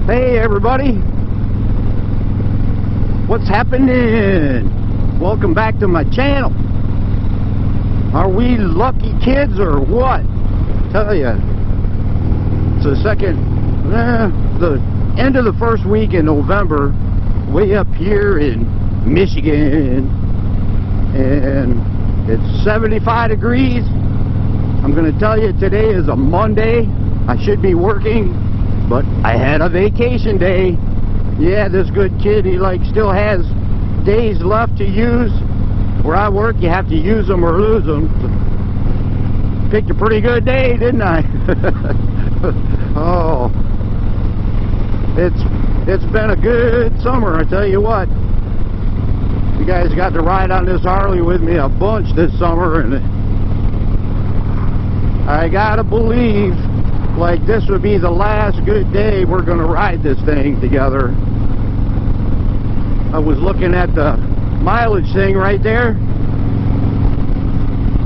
Hey everybody, what's happening? Welcome back to my channel. Are we lucky kids or what? Tell ya, it's the end of the first week in November, way up here in Michigan, and it's 75 degrees. I'm gonna tell you, today is a Monday. I should be working, but I had a vacation day. Yeah, this good kid, he still has days left to use. Where I work, you have to use them or lose them. Picked a pretty good day, didn't I? Oh, it's been a good summer, I tell you what. You guys got to ride on this Harley with me a bunch this summer, and I gotta believe this would be the last good day we're gonna ride this thing together. I was looking at the mileage thing right there.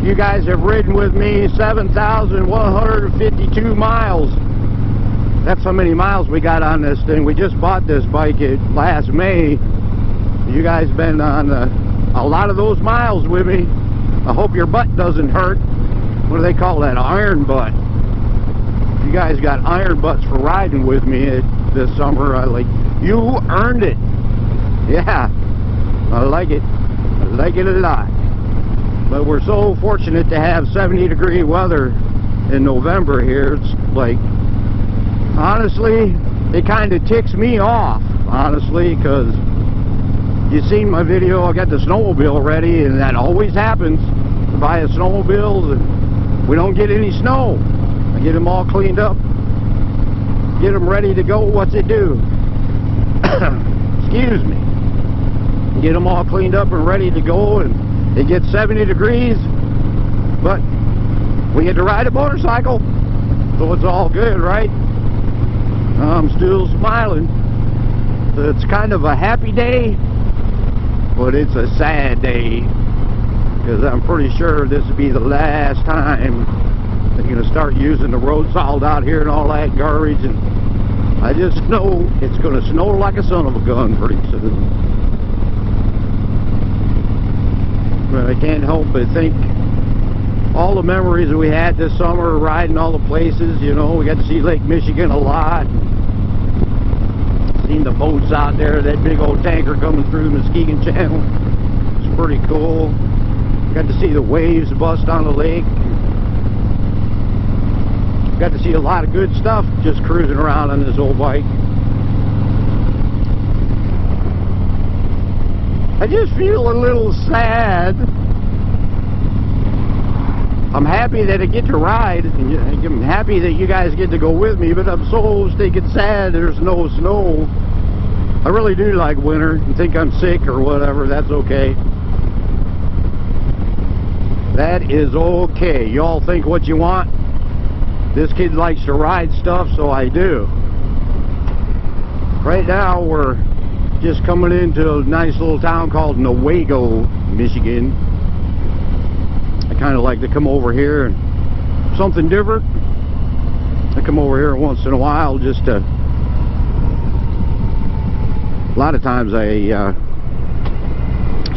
You guys have ridden with me 7,152 miles. That's how many miles we got on this thing. We just bought this bike last May. You guys been on a lot of those miles with me. I hope your butt doesn't hurt. What do they call that? Iron butt. You guys got iron butts for riding with me this summer. You earned it. Yeah, I like it. I like it a lot. But we're so fortunate to have 70-degree weather in November here. It's honestly, it kind of ticks me off, honestly, because you seen my video. I got the snowmobile ready, and that always happens. I buy a snowmobile and we don't get any snow. I get them all cleaned up, get them ready to go. What's it do? Excuse me. Get them all cleaned up and ready to go, and it gets 70 degrees, but we get to ride a motorcycle, so it's all good, right? I'm still smiling. It's kind of a happy day, but it's a sad day, because I'm pretty sure this will be the last time they're going to start using the road salt out here and all that garbage, and I just know it's going to snow like a son of a gun pretty soon. But I can't help but think all the memories that we had this summer, riding all the places. You know, we got to see Lake Michigan a lot. Seen the boats out there, that big old tanker coming through the Muskegon Channel. It's pretty cool. Got to see the waves bust on the lake. Got to see a lot of good stuff just cruising around on this old bike. I just feel a little sad. I'm happy that I get to ride, and I'm happy that you guys get to go with me, but I'm so stinking sad there's no snow. I really do like winter. You think I'm sick or whatever, that's okay. That is okay. Y'all think what you want. This kid likes to ride stuff, so I do. Right now we're just coming into a nice little town called Newago, Michigan. I kind of like to come over here and something different. I come over here once in a while just to... A lot of times I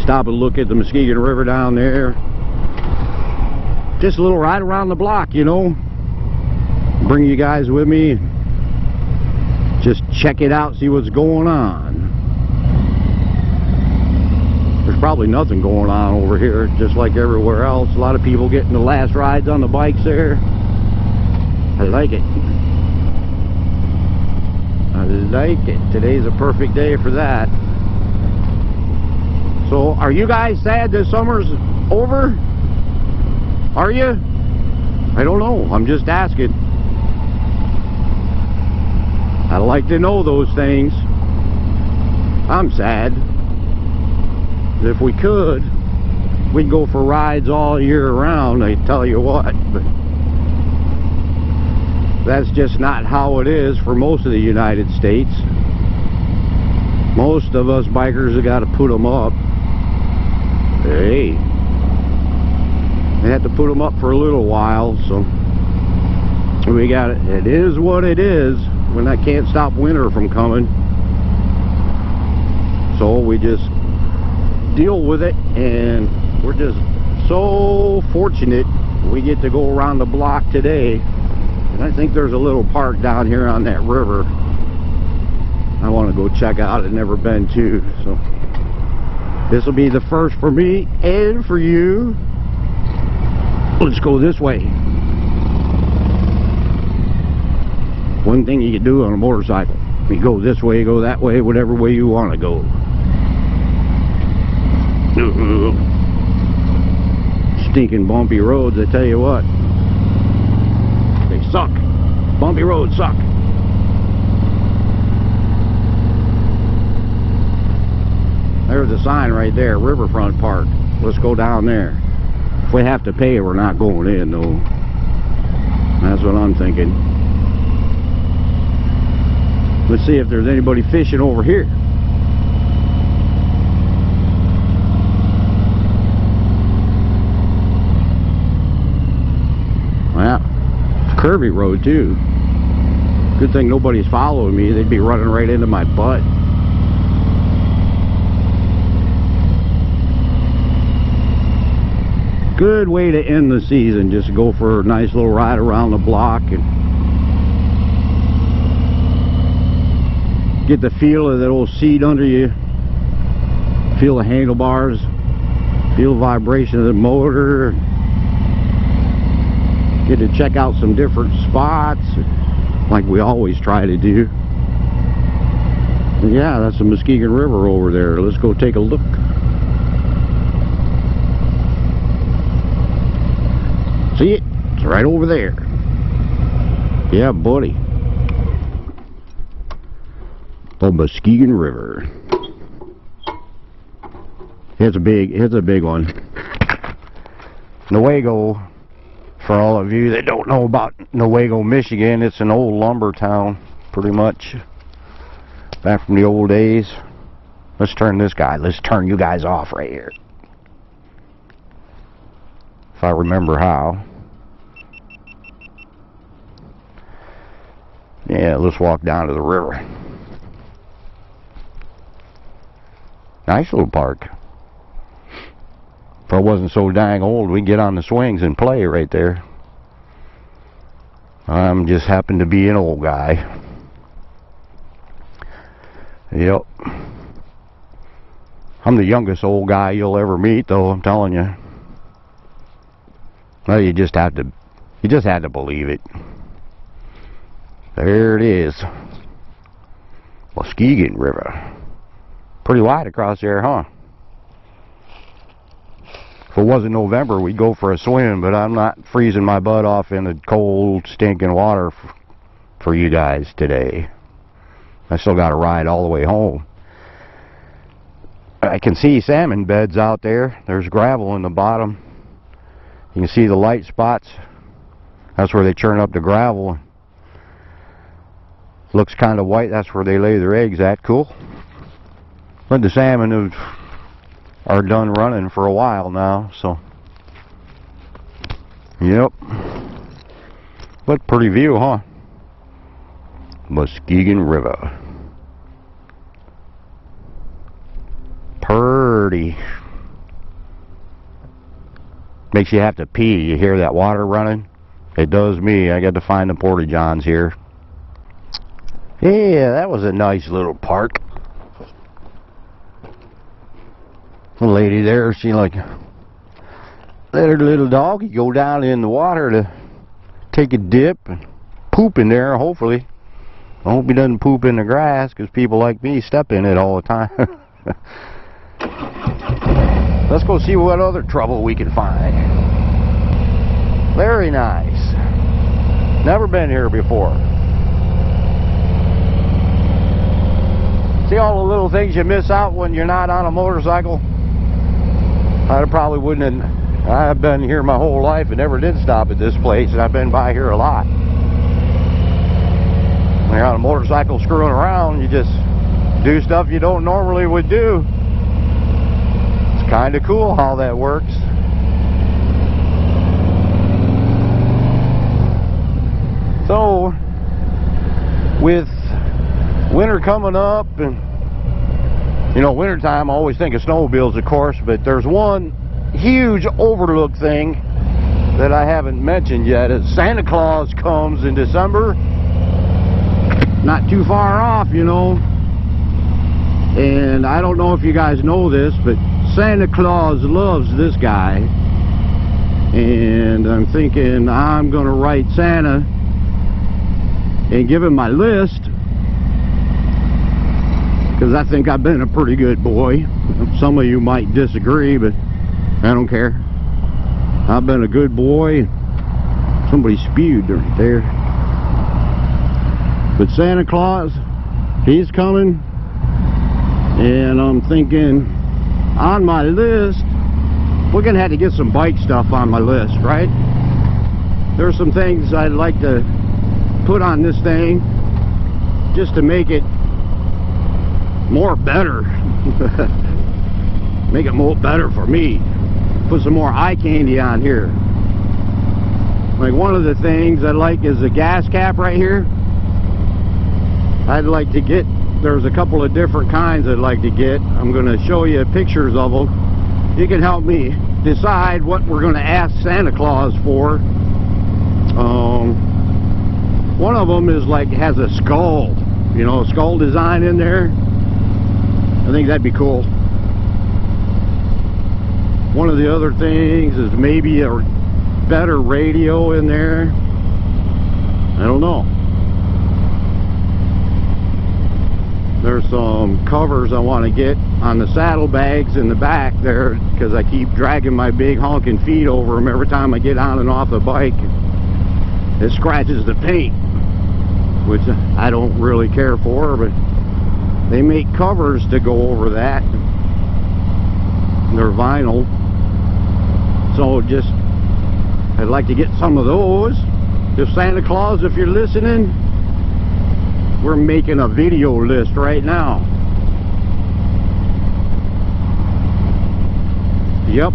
stop and look at the Muskegon River down there. Just a little ride around the block, you know. Bring you guys with me. Just check it out, see what's going on. There's probably nothing going on over here, just like everywhere else. A lot of people getting the last rides on the bikes there. I like it. I like it. Today's a perfect day for that. So, are you guys sad this summer's over? Are you? I don't know. I'm just asking. I like to know those things. I'm sad. If we could, we'd go for rides all year round, I tell you what. But that's just not how it is for most of the United States. Most of us bikers have got to put them up. Hey, they have to put them up for a little while, so we got it. It is what it is. when I can't stop winter from coming. So we just deal with it, and we're just so fortunate we get to go around the block today. And I think there's a little park down here on that river I want to go check out. I've never been to, so this will be the first for me and for you. Let's go this way. One thing you can do on a motorcycle, you go this way, go that way, whatever way you want to go. Stinking bumpy roads, I tell you what. They suck. Bumpy roads suck. There's a sign right there, Riverfront Park. Let's go down there. If we have to pay, we're not going in, though. That's what I'm thinking. Let's see if there's anybody fishing over here. Well, it's a curvy road, too. Good thing nobody's following me. They'd be running right into my butt. Good way to end the season. Just go for a nice little ride around the block and get the feel of that old seat under you. Feel the handlebars. Feel the vibration of the motor. Get to check out some different spots like we always try to do. And yeah, that's the Muskegon River over there. Let's go take a look. See it? It's right over there. Yeah, buddy. The Muskegon River. It's a big one. Newago, for all of you that don't know about Newago, Michigan, it's an old lumber town, pretty much. Back from the old days. Let's turn you guys off right here. If I remember how. Yeah, let's walk down to the river. Nice little park. If I wasn't so dang old, we'd get on the swings and play right there. I'm just happen to be an old guy. Yep. I'm the youngest old guy you'll ever meet, though, I'm telling you. Well, you just had to believe it. There it is. Muskegon River. Pretty wide across there, huh? If it wasn't November, we'd go for a swim, but I'm not freezing my butt off in the cold, stinking water for you guys today. I still got to ride all the way home. I can see salmon beds out there. There's gravel in the bottom. You can see the light spots. That's where they churn up the gravel. Looks kind of white. That's where they lay their eggs at. Cool. But the salmon are done running for a while now, so. Yep. But pretty view, huh? Muskegon River. Pretty. Makes you have to pee. You hear that water running? It does me. I got to find the porta-johns here. Yeah, that was a nice little park. The lady there, she like let her little doggy go down in the water to take a dip and poop in there, hopefully. I hope he doesn't poop in the grass, because people like me step in it all the time. Let's go see what other trouble we can find. Very nice. Never been here before. See all the little things you miss out when you're not on a motorcycle? I probably wouldn't have. I've been here my whole life and never did stop at this place, and I've been by here a lot. When you're on a motorcycle screwing around, you just do stuff you don't normally would do. It's kind of cool how that works. So with winter coming up, and you know, wintertime, I always think of snowmobiles, of course, but there's one huge overlooked thing that I haven't mentioned yet. Is Santa Claus comes in December. Not too far off, you know. And I don't know if you guys know this, but Santa Claus loves this guy. And I'm thinking I'm going to write Santa and give him my list, because I think I've been a pretty good boy. Some of you might disagree, but I don't care. I've been a good boy. Somebody spewed right there. But Santa Claus, he's coming, and I'm thinking on my list, we're gonna have to get some bike stuff on my list, right? There's some things I'd like to put on this thing just to make it more better. Make it more better for me. Put some more eye candy on here. Like, one of the things I like is the gas cap right here. I'd like to get, there's a couple of different kinds I'd like to get. I'm going to show you pictures of them. You can help me decide what we're going to ask Santa Claus for. One of them is like, has a skull, you know, a skull design in there. I think that'd be cool. One of the other things is maybe a better radio in there. I don't know. There's some covers I want to get on the saddlebags in the back there, because I keep dragging my big honking feet over them every time I get on and off the bike. It scratches the paint, which I don't really care for, but they make covers to go over that. They're vinyl. So just, I'd like to get some of those. If Santa Claus, if you're listening, we're making a video list right now. Yep.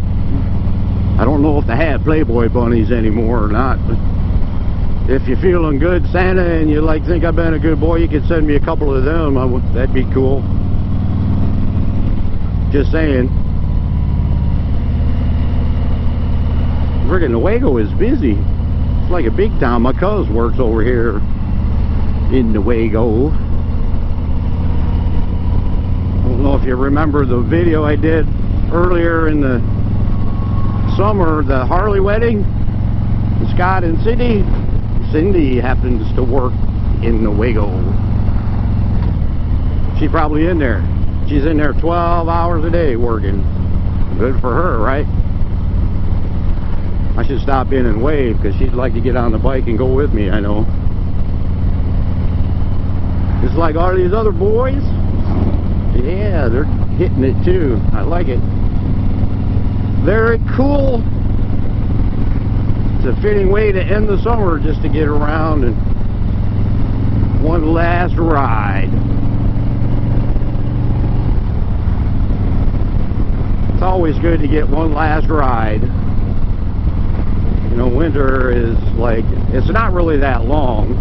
I don't know if they have Playboy bunnies anymore or not, but if you're feeling good, Santa, and you like think I've been a good boy, you can send me a couple of them. That'd be cool. Just saying. Friggin' Newago is busy. It's like a big town. My cuz works over here in Newago. I don't know if you remember the video I did earlier in the summer, the Harley wedding, Scott and Cindy. Cindy happens to work in Newago. She's probably in there. She's in there 12 hours a day working. Good for her, right? I should stop in and wave, because she'd like to get on the bike and go with me, I know. Just like all these other boys. Yeah, they're hitting it too. I like it. Very cool. It's a fitting way to end the summer, just to get around and one last ride. It's always good to get one last ride. You know, winter is like, it's not really that long.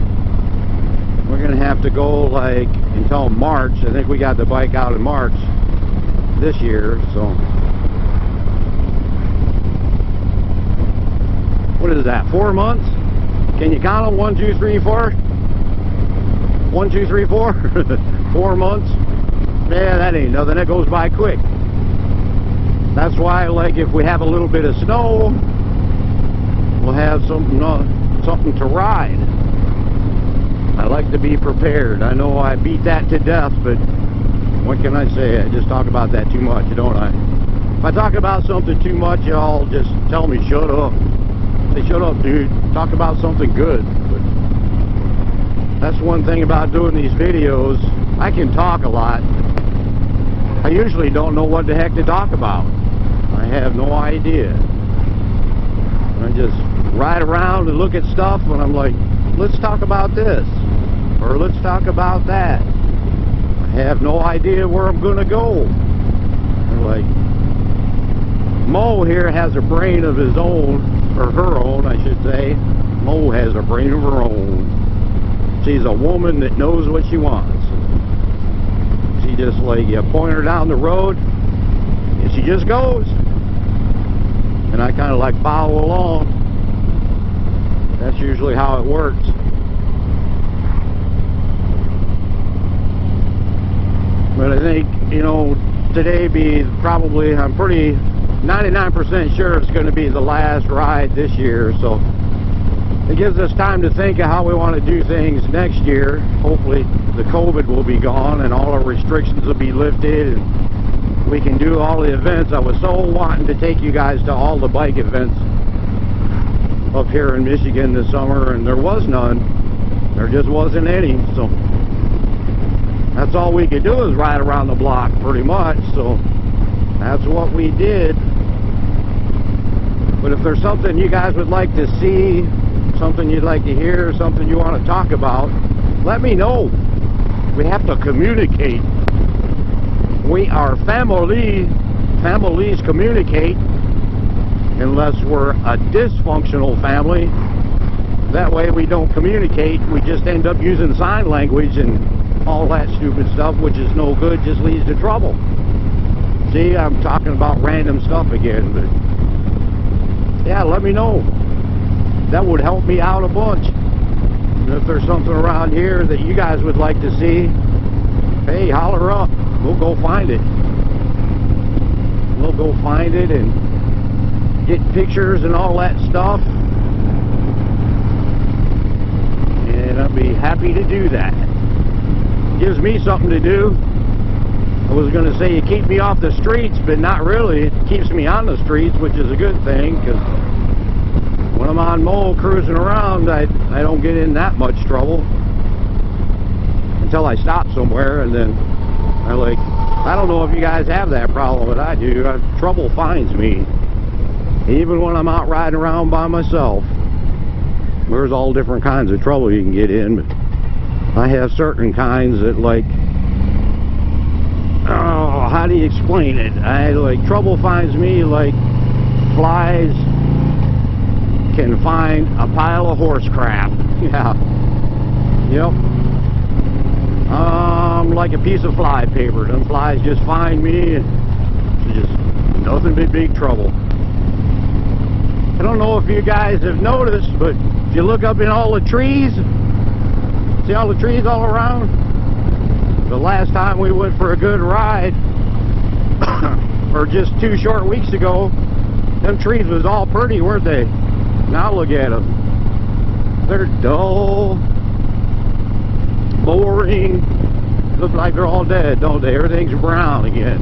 We're gonna have to go like until March. I think we got the bike out in March this year, so. What is that, 4 months? Can you count them? 1, 2, 3, 4? 1, 2, 3, 4? 4 months? Yeah, that ain't nothing. That goes by quick. That's why, like, if we have a little bit of snow, we'll have something to ride. I like to be prepared. I know I beat that to death, but what can I say? I just talk about that too much, don't I? If I talk about something too much, y'all just tell me, shut up. Say, shut up, dude. Talk about something good. But that's one thing about doing these videos. I can talk a lot. I usually don't know what the heck to talk about. I have no idea. I just ride around and look at stuff, and I'm like, let's talk about this, or let's talk about that. I have no idea where I'm gonna go. I'm like, Mo here has a brain of his own, or her own, I should say. Mo has a brain of her own. She's a woman that knows what she wants. She just, like, you point her down the road and she just goes, and I kind of like follow along. That's usually how it works. But I think, you know, today be probably, I'm pretty 99% sure it's going to be the last ride this year, so it gives us time to think of how we want to do things next year. Hopefully the COVID will be gone and all our restrictions will be lifted and we can do all the events. I was so wanting to take you guys to all the bike events up here in Michigan this summer, and there was none. There just wasn't any, so that's all we could do is ride around the block pretty much, so that's what we did. But if there's something you guys would like to see, something you'd like to hear, something you want to talk about, let me know. We have to communicate. We are family. Families communicate, unless we're a dysfunctional family. That way we don't communicate. We just end up using sign language and all that stupid stuff, which is no good, just leads to trouble. See, I'm talking about random stuff again, but yeah, let me know. That would help me out a bunch. And if there's something around here that you guys would like to see, hey, holler up. We'll go find it. We'll go find it and get pictures and all that stuff. And I'll be happy to do that. Gives me something to do. I was going to say you keep me off the streets, but not really. It keeps me on the streets, which is a good thing, because when I'm on mole cruising around, I don't get in that much trouble until I stop somewhere, and then I don't know if you guys have that problem, but I do. Trouble finds me. Even when I'm out riding around by myself, there's all different kinds of trouble you can get in, but I have certain kinds that, like, oh, how do you explain it? Trouble finds me like flies can find a pile of horse crap. Yeah. Yep. Like a piece of fly paper. Them flies just find me and it's just nothing but big trouble. I don't know if you guys have noticed, but if you look up in all the trees, see all the trees all around? The last time we went for a good ride, or just 2 short weeks ago, them trees was all pretty, weren't they? Now look at them. They're dull, boring, look like they're all dead, don't they? Everything's brown again.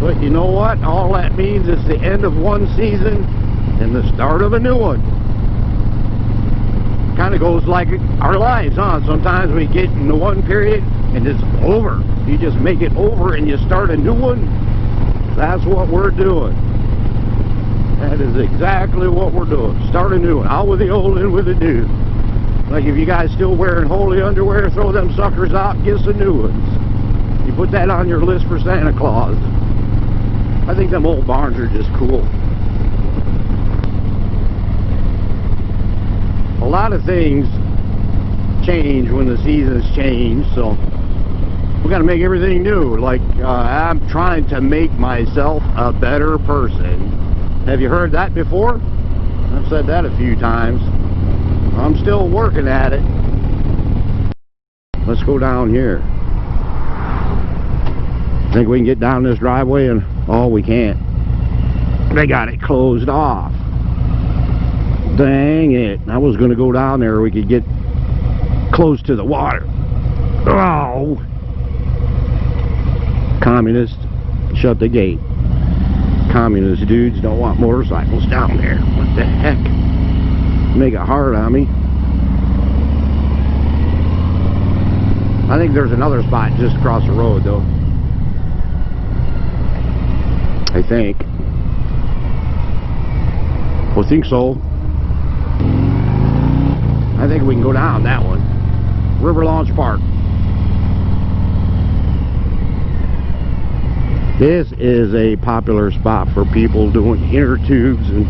But you know what? All that means is the end of one season and the start of a new one. Kind of goes like our lives, huh? Sometimes we get into one period and it's over. You just make it over and you start a new one. That's what we're doing. That is exactly what we're doing. Start a new one. Out with the old, in with the new. Like if you guys still wearing holy underwear, throw them suckers out and get some new ones. You put that on your list for Santa Claus. I think them old barns are just cool. A lot of things change when the seasons change, so we got to make everything new. Like I'm trying to make myself a better person. Have you heard that before? I've said that a few times. I'm still working at it. Let's go down here. Think we can get down this driveway? And oh, we can't. They got it closed off. Dang it. I was going to go down there. We could get close to the water. Oh. Communists, shut the gate. Communist dudes don't want motorcycles down there. What the heck? Make it hard on me. I think there's another spot just across the road, though. I think. I think so. I think we can go down that one. River Launch Park. This is a popular spot for people doing inner tubes and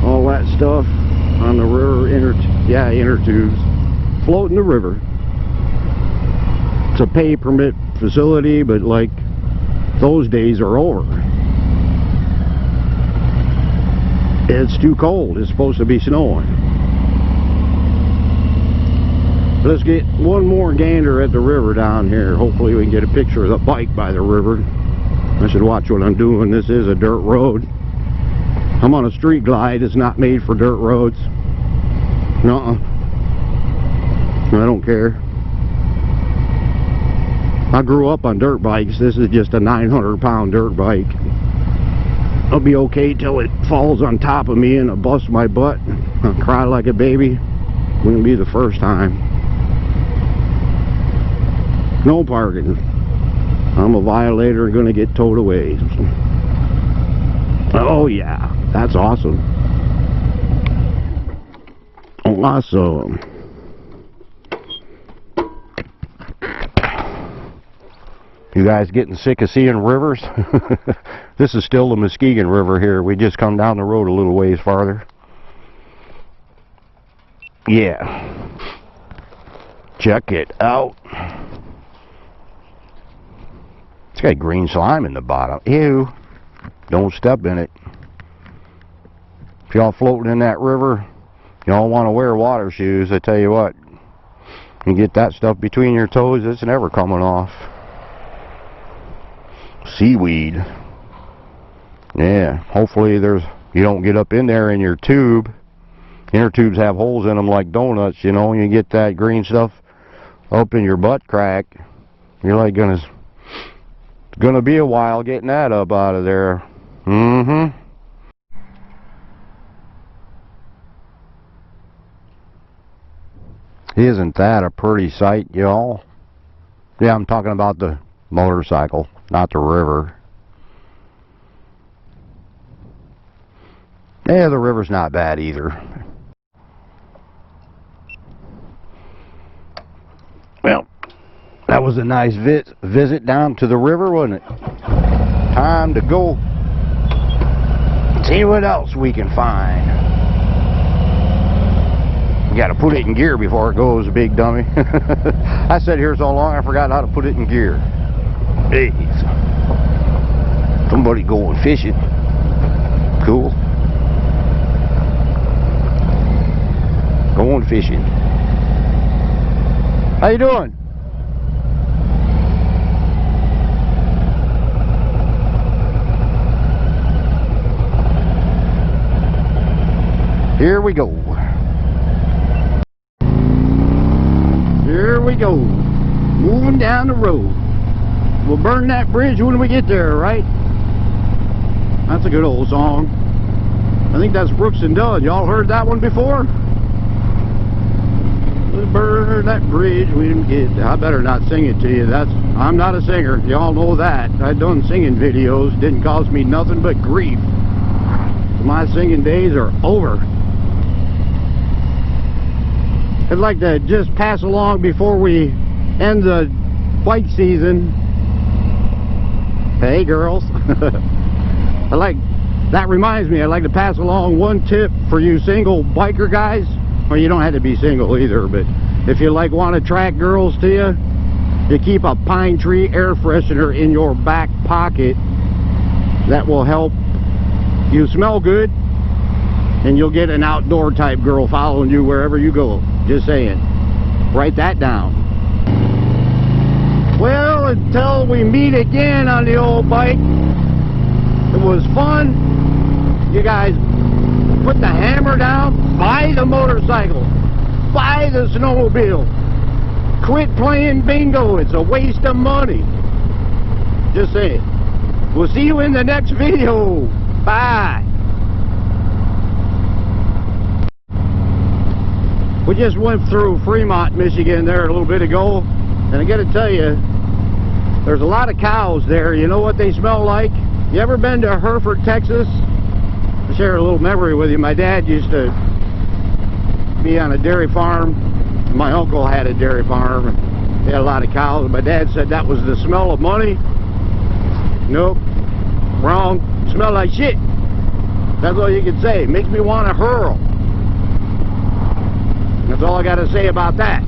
all that stuff on the river. Inner tubes. float in the river. It's a pay permit facility, but like those days are over. It's too cold. It's supposed to be snowing. Let's get one more gander at the river down here. Hopefully we can get a picture of the bike by the river. I should watch what I'm doing. This is a dirt road. I'm on a street glide. It's not made for dirt roads. Nuh-uh. I don't care. I grew up on dirt bikes. This is just a 900-pound dirt bike. I'll be okay till it falls on top of me and I'll bust my butt. I'll cry like a baby. Wouldn't be the first time. No parking. I'm a violator and gonna get towed away. Oh yeah, that's awesome. Awesome. You guys getting sick of seeing rivers? This is still the Muskegon River here. We just come down the road a little ways farther. Yeah. Check it out. It's got green slime in the bottom. Ew. Don't step in it. If y'all floating in that river, y'all want to wear water shoes. I tell you what, you get that stuff between your toes, it's never coming off. Seaweed. Yeah, hopefully you don't get up in there in your tube. Inner tubes have holes in them like donuts, you know. You get that green stuff up in your butt crack, you're like gonna be a while getting that up out of there. Isn't that a pretty sight, y'all? Yeah, I'm talking about the motorcycle, not the river. Yeah, the river's not bad either. Well, that was a nice visit down to the river, wasn't it? Time to go see what else we can find. You gotta put it in gear before it goes, big dummy. I sat here so long I forgot how to put it in gear. Jeez. Somebody going fishing. Cool. Going fishing. How you doing? Here we go. Here we go. Moving down the road. We'll burn that bridge when we get there, right? That's a good old song. I think that's Brooks and Dunn. Y'all heard that one before? We'll burn that bridge when we get there. I better not sing it to you. I'm not a singer. Y'all know that. I've done singing videos. Didn't cause me nothing but grief. My singing days are over. I'd like to just pass along before we end the bike season. Hey girls. That reminds me, I'd like to pass along one tip for you single biker guys. Well, you don't have to be single either, but if you want to attract girls to you, you keep a pine tree air freshener in your back pocket. That will help you smell good, and you'll get an outdoor type girl following you wherever you go. Just saying. Write that down. Well, until we meet again on the old bike, it was fun. You guys put the hammer down, buy the motorcycle, buy the snowmobile, quit playing bingo. It's a waste of money. Just saying. We'll see you in the next video. Bye. We just went through Fremont, Michigan there a little bit ago, and I gotta tell you, there's a lot of cows there. You know what they smell like? You ever been to Hereford, Texas? I'll share a little memory with you. My dad used to be on a dairy farm. My uncle had a dairy farm, and they had a lot of cows. My dad said that was the smell of money. Nope, wrong. Smell like shit. That's all you can say. Makes me want to hurl. That's all I got to say about that.